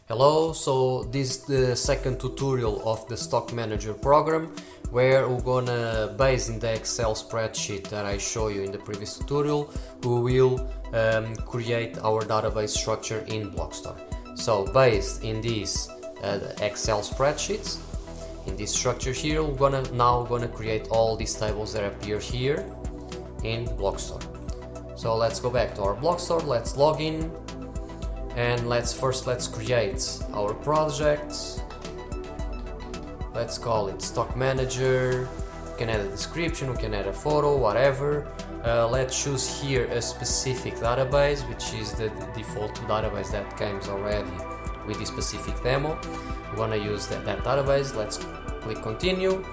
Hello, so this is the second tutorial of the Stock Manager program where we're gonna, based in the Excel spreadsheet that I showed you in the previous tutorial, we will create our database structure in Bloxtor. So based in these Excel spreadsheets, in this structure here, we're gonna create all these tables that appear here in Bloxtor. So let's go back to our Bloxtor, let's log in. And let's create our project. Let's call it Stock Manager. We can add a description, we can add a photo, whatever. Let's choose here a specific database, which is the default database that comes already with this specific demo. We want to use that database. Let's click continue.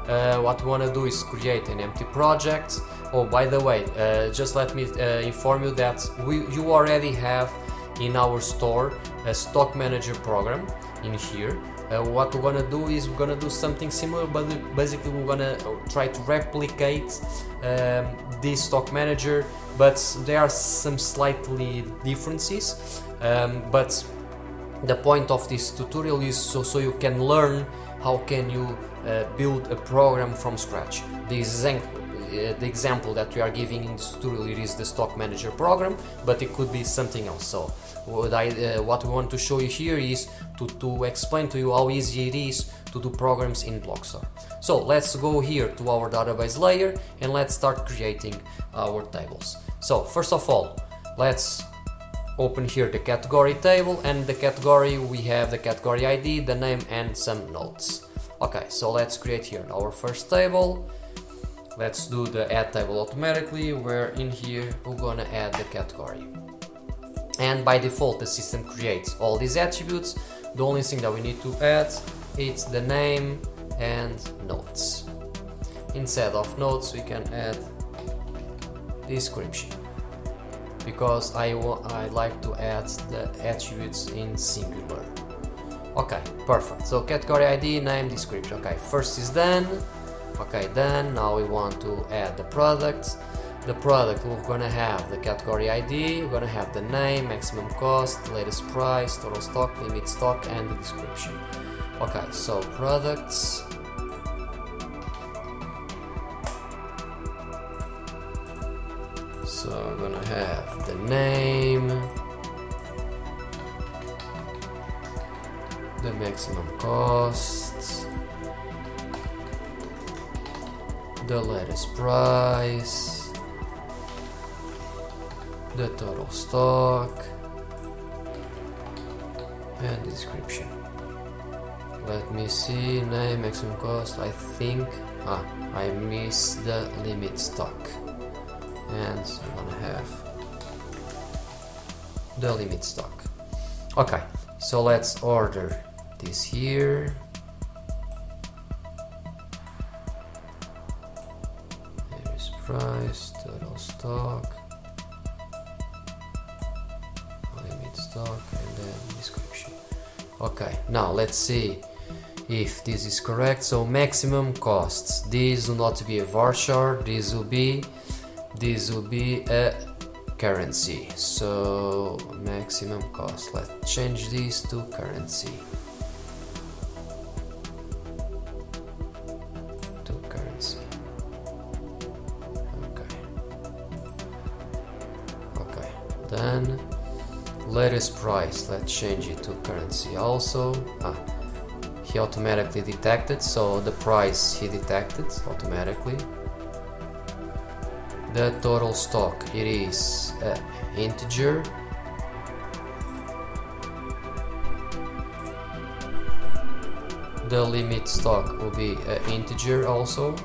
What we want to do is create an empty project. Oh, by the way, just let me inform you that you already have in our store a Stock Manager program in here. What we're gonna do is we're gonna do something similar, but basically we're gonna try to replicate this Stock Manager, but there are some slightly differences. But the point of this tutorial is so you can learn how can you build a program from scratch. The example that we are giving in this tutorial is the Stock Manager program, but it could be something else. So what we want to show you here is to explain to you how easy it is to do programs in Bloxtor. So let's go here to our database layer and let's start creating our tables. So first of all, let's open here the category table, and the category we have the category ID, the name and some notes. Okay, so let's create here our first table. Let's do the add table automatically, where in here we're gonna add the category. And by default the system creates all these attributes. The only thing that we need to add is the name and notes. Instead of notes we can add description, because I like to add the attributes in singular. Okay, perfect. So category ID, name, description. Okay, first is done. Okay, then now we want to add the product. The product, we're gonna have the category ID, we're gonna have the name, maximum cost, latest price, total stock, limit stock, and the description. Okay, so products. So we're gonna have the name, the maximum cost, the latest price, the total stock, and the description. Let me see, name, maximum cost. I think I missed the limit stock, and I'm gonna have the limit stock. Okay, so let's order this here. There is price, total stock, limit stock, and then description. Okay, now let's see if this is correct. So maximum costs, this will not be a varchar, this will be a currency. So maximum cost, let's change this to currency. Okay, then latest price, let's change it to currency also. He automatically detected, so the price he detected automatically. The total stock, it is integer. The limit stock will be integer also.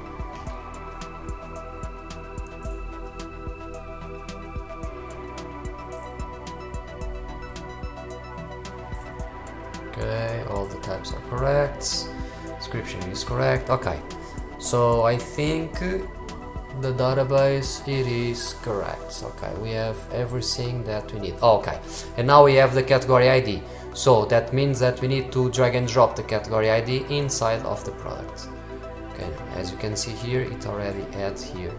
Okay, all the types are correct. Description is correct. Okay, so I think the database, it is correct. Okay, we have everything that we need. Okay, and now we have the category ID. So that means that we need to drag and drop the category ID inside of the product. Okay, as you can see here, it already adds here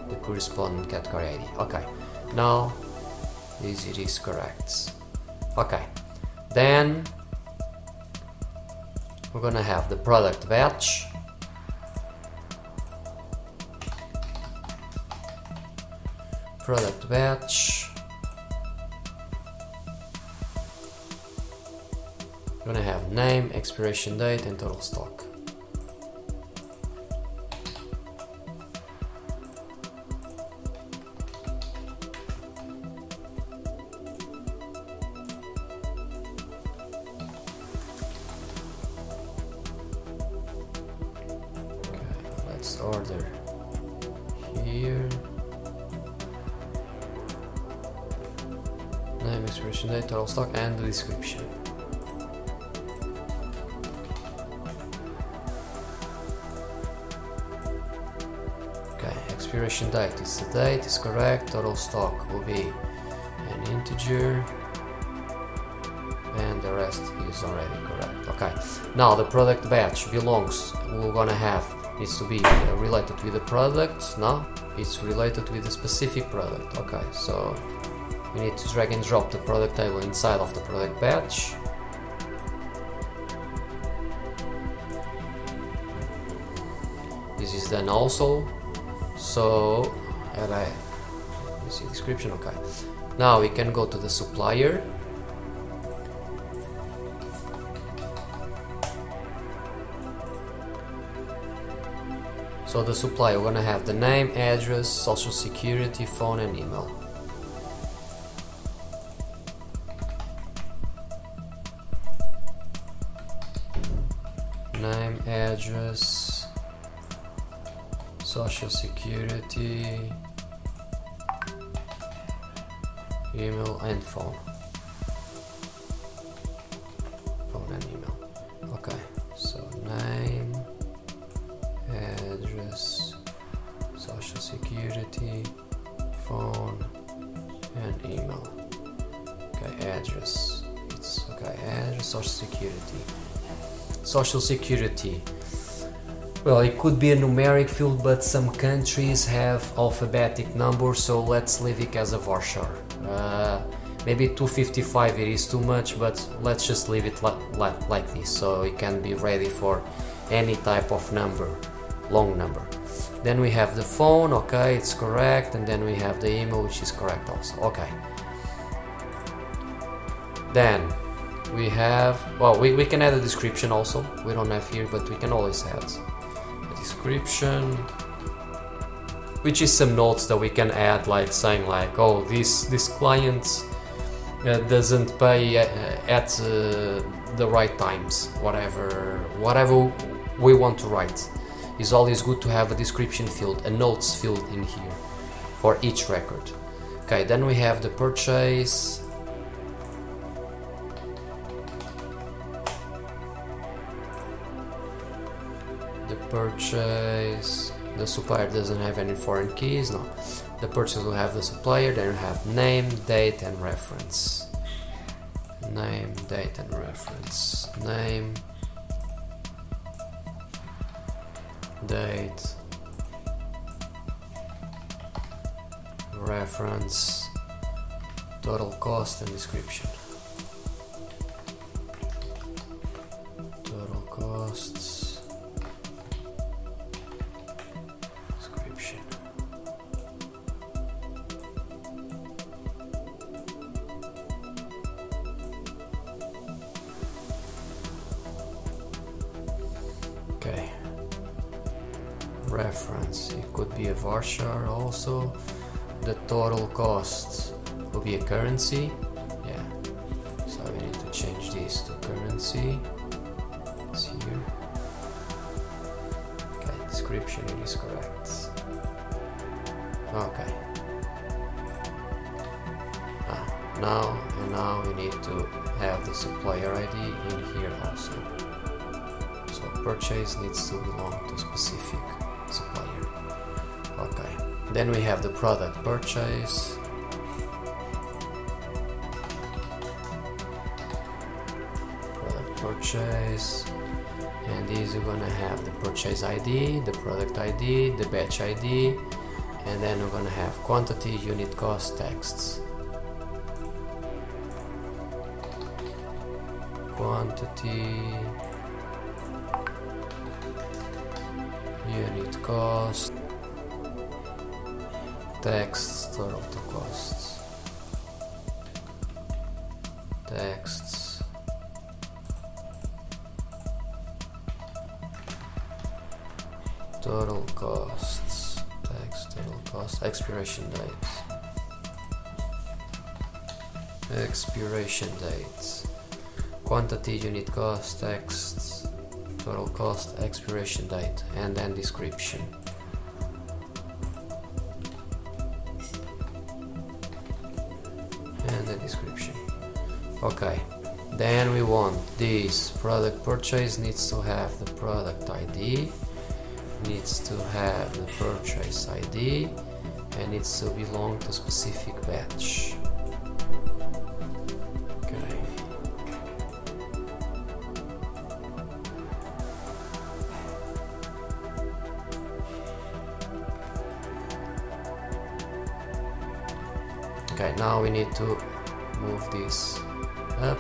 the corresponding category ID. Okay, now this it is correct. Okay, then we're gonna have the product batch, we're gonna have name, expiration date, and total stock. Let's order here. Name, expiration date, total stock, and the description. Okay, expiration date is the date, is correct. Total stock will be an integer, and the rest is already correct. Okay, now the product batch belongs, we're gonna have, needs to be related with the product. No, it's related with a specific product. Okay, so we need to drag and drop the product table inside of the product batch. This is done also. So, let me see description. Okay, now we can go to the supplier. So the supplier, we're gonna have the name, address, social security, phone, and email. Name, address, social security, email, and phone. Phone and email. Okay, so name, address, social security, phone, and email. Okay, address. It's okay, address, social security. Social security. Well, it could be a numeric field, but some countries have alphabetic numbers, so let's leave it as a varchar. Maybe 255 it is too much, but let's just leave it like this, so it can be ready for any type of number, long number. Then we have the phone, okay, it's correct, and then we have the email, which is correct also. Okay. Then we have, well, we can add a description also. We don't have here, but we can always add a description, which is some notes that we can add, like saying like, oh, this client doesn't pay at the right times, whatever we want to write. It's always good to have a description field, a notes field in here for each record. Okay, then we have the purchase. The supplier doesn't have any foreign keys. No, the purchase will have the supplier. Then you have name, date, and reference. Name, date, and reference. Name, date, reference, total cost, and description. Total costs, description. Okay. Reference, it could be a varchar also. The total cost will be a currency. Yeah, so we need to change this to currency. It's here. Okay, description, it is correct. Okay. Now we need to have the supplier ID in here also. So purchase needs to belong to specific supplier. Okay, then we have the product purchase. Product purchase, and these are gonna have the purchase ID, the product ID, the batch ID, and then we're gonna have quantity, unit cost, texts. Quantity, unit cost, text, total costs, texts, total costs, text, total cost, expiration dates, quantity, unit cost, text, total cost, expiration date, and then description. And the description. Okay, then we want this product purchase needs to have the product ID, needs to have the purchase ID, and needs to belong to specific batch. Okay, now we need to move this up.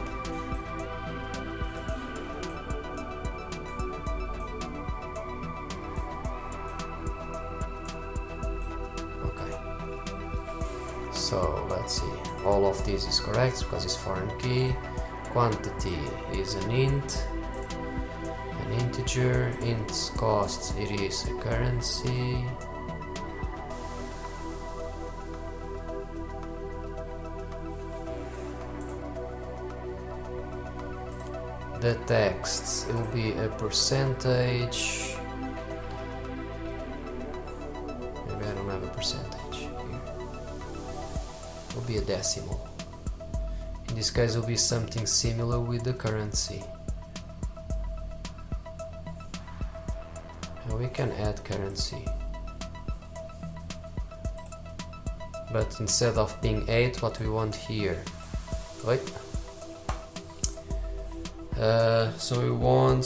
Okay, so let's see, all of this is correct because it's foreign key. Quantity is an int, an integer. Int cost, it is a currency. The text will be a percentage. Maybe I don't have a percentage here. It will be a decimal. In this case, it will be something similar with the currency. And we can add currency. But instead of being 8, what we want here. Wait. So we want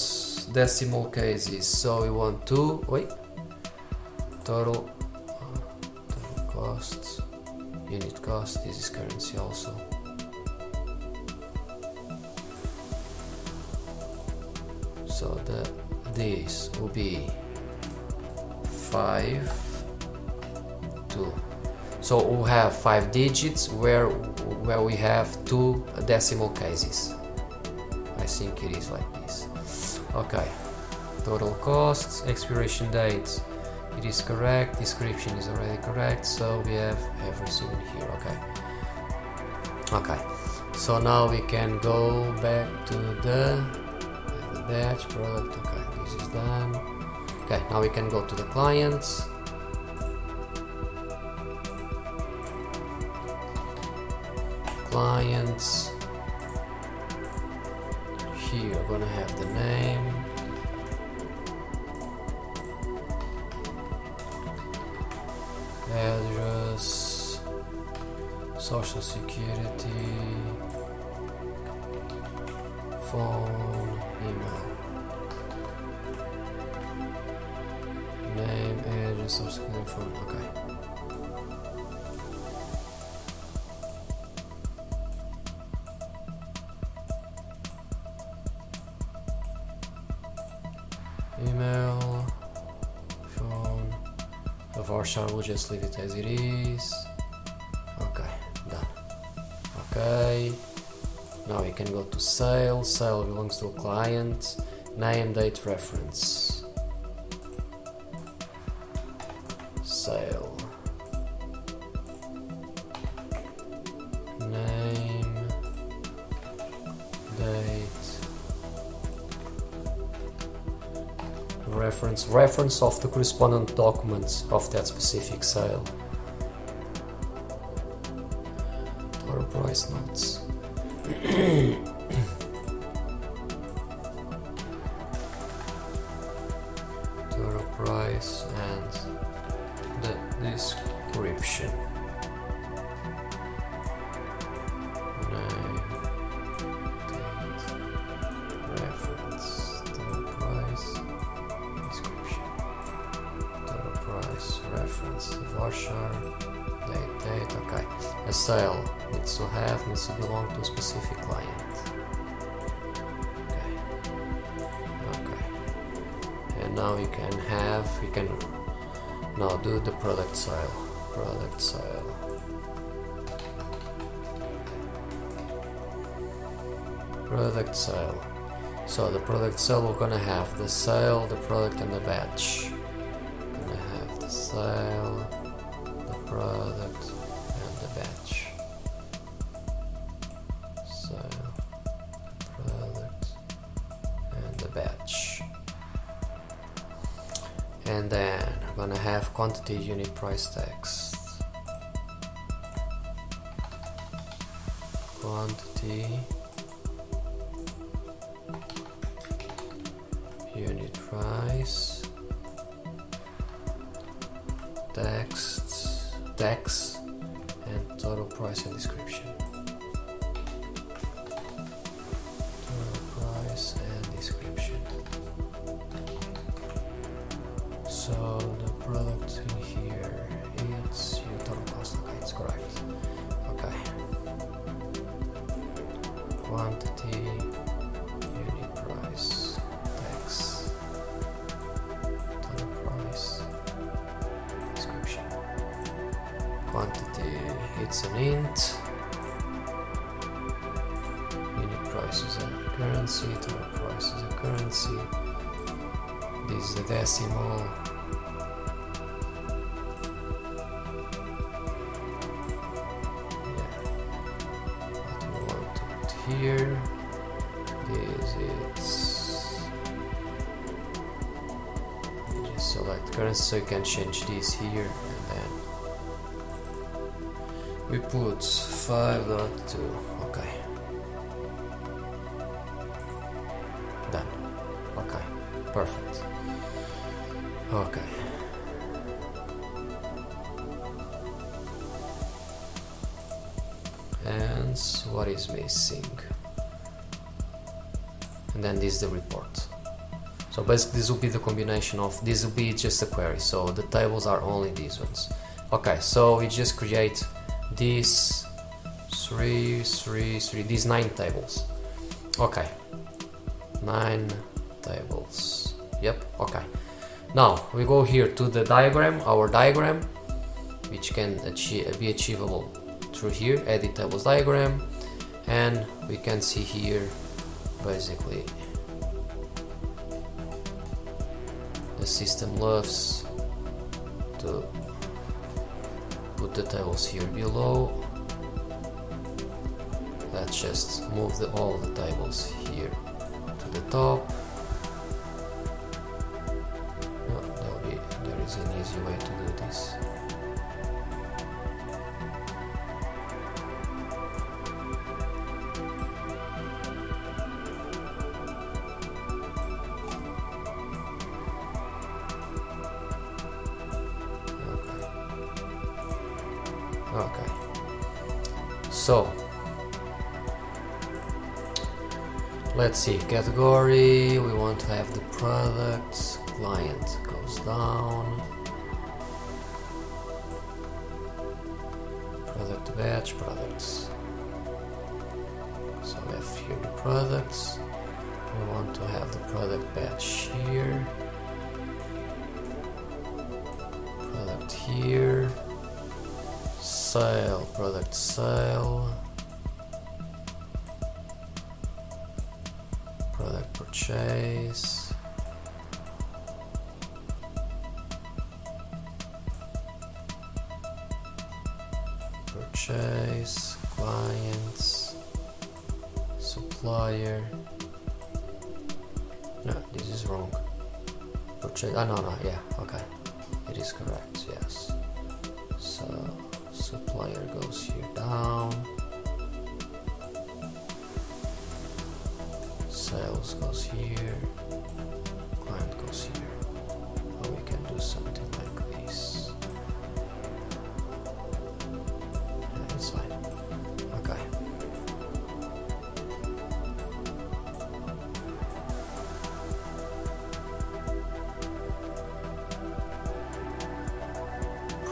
decimal cases, so we want 2, total costs, unit cost, this is currency also. So this will be 5, 2. So we'll have 5 digits where we have 2 decimal cases. I think it is like this. Okay, total costs, expiration dates, it is correct, description is already correct, so we have everything in here. Okay, so now we can go back to the batch product. Okay, this is done. Okay, now we can go to the clients. Here we're gonna have the name, address, social security, phone, email, name, address, social security, phone. Okay. Email, phone, the varchar, we'll just leave it as it is. Okay, done. Okay, now we can go to sale. Sale belongs to a client. Name, date, reference. Sale. Name, date, reference of the correspondent documents of that specific sale. Total price notes. Total price and the description. Name, date, reference, total price, description, total price, reference, varchar, date, okay. A sale needs to belong to a specific client. Okay. And now you can have, we can now do the product sale. So the product sale, we're gonna have the sale, the product, and the batch. Gonna have the sale, the product, and the batch. Sale, product, and the batch. And then we're gonna have quantity, unit price, text. Quantity, unit price, text, and total price and description. Total price and description. So the product in here, it's your total cost. Okay, it's correct. Okay. Quantity, unit price, text, total price, description. Quantity, it's an int. Unit price is a currency, total price is a currency. This is the decimal. Here, this is, you just select currency, so you can change this here, and then we put 5.2. Okay, done. Okay, perfect. Okay. And what is missing? And then this is the report. So basically this will be the combination of, this will be just a query, so the tables are only these ones. Okay, so we just create these these 9 tables. Okay, 9 tables. Yep, okay. Now we go here to the diagram, our diagram, which can be achievable through here, edit tables diagram, and we can see here basically the system loves to put the tables here below. Let's just move all the tables here to the top. No, there is an easy way to do this. Okay, so let's see, category, we want to have the products, client goes down, product batch, products. So we have here the products, we want to have the product batch here, product here, sale, product sale, product purchase, clients, supplier. No, this is wrong. Purchase. No, yeah, okay, it is correct. Yes. So supplier goes here down, sales goes here, client goes here. Or we can do something like this. Yeah, it's fine. Okay.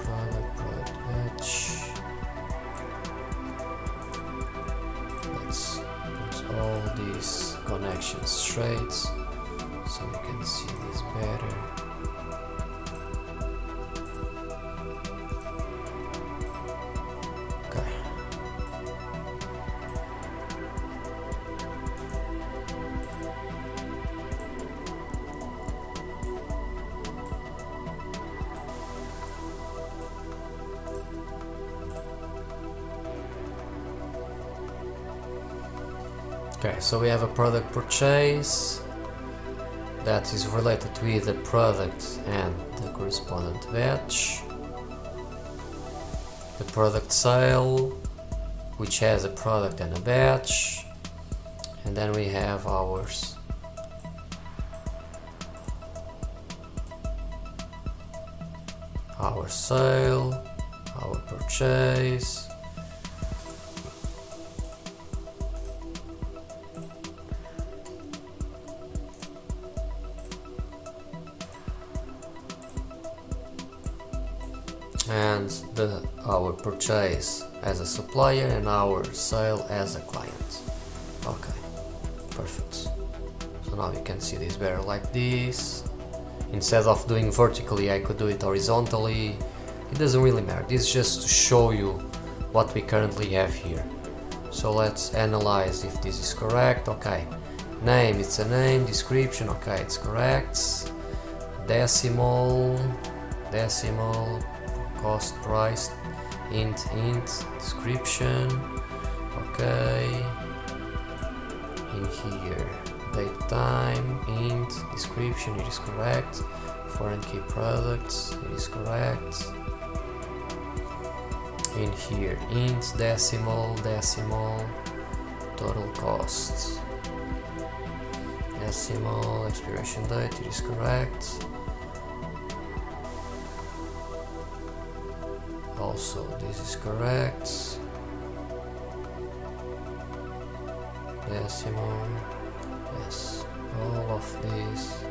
Product batch. Let's put all these connections straight. so we can see this better. Okay. Okay, so we have a product purchase that is related with the product and the correspondent batch. The product sale, which has a product and a batch. And then we have ours. Our sale, our purchase. And our purchase as a supplier and our sale as a client. Okay, perfect. So now you can see this better like this. Instead of doing vertically, I could do it horizontally. It doesn't really matter. This is just to show you what we currently have here. So let's analyze if this is correct. Okay, name, it's a name. Description, okay, it's correct. Decimal, cost, price, int, description, okay. In here, date, time, int, description, it is correct. Foreign key products, it is correct. In here, int, decimal, total cost, decimal, expiration date, it is correct. Also, this is correct. Decimal, yes, all of this,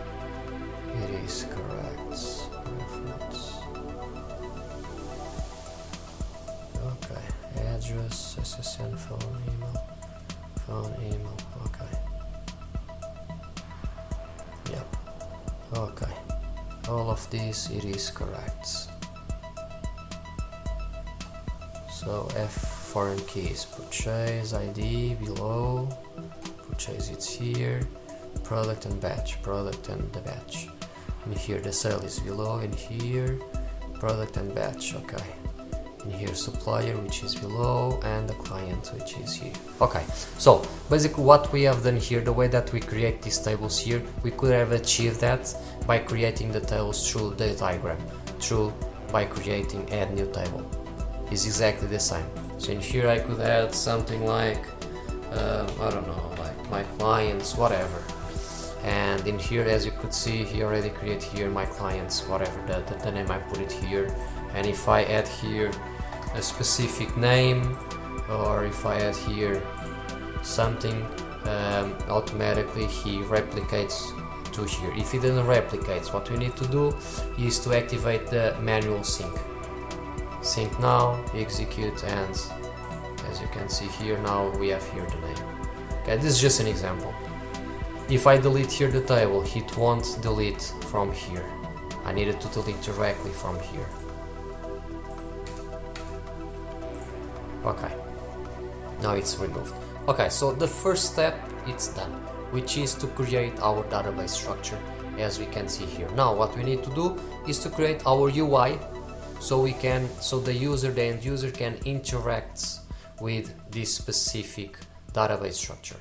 it is correct. Reference. Okay, address, SSN, phone, email, okay. Yep, okay, all of this, it is correct. So F foreign keys, purchase ID below, purchase it's here, product and batch, product and the batch. And here the sale is below, and here product and batch, okay. And here supplier, which is below, and the client, which is here. Okay, so basically what we have done here, the way that we create these tables here, we could have achieved that by creating the tables through the diagram, by creating add new table. Is exactly the same. So in here I could add something like I don't know, like my clients, whatever. And in here, as you could see, he already created here my clients, whatever the name, I put it here. And if I add here a specific name, or if I add here something, automatically he replicates to here. If he doesn't replicate, what we need to do is to activate the manual sync. Sync now, execute, and as you can see here, now we have here the name. Okay, this is just an example. If I delete here the table, it won't delete from here. I needed to delete directly from here. Okay, now it's removed. Okay, so the first step, it's done, which is to create our database structure, as we can see here. Now what we need to do is to create our UI, so the end user can interact with this specific database structure.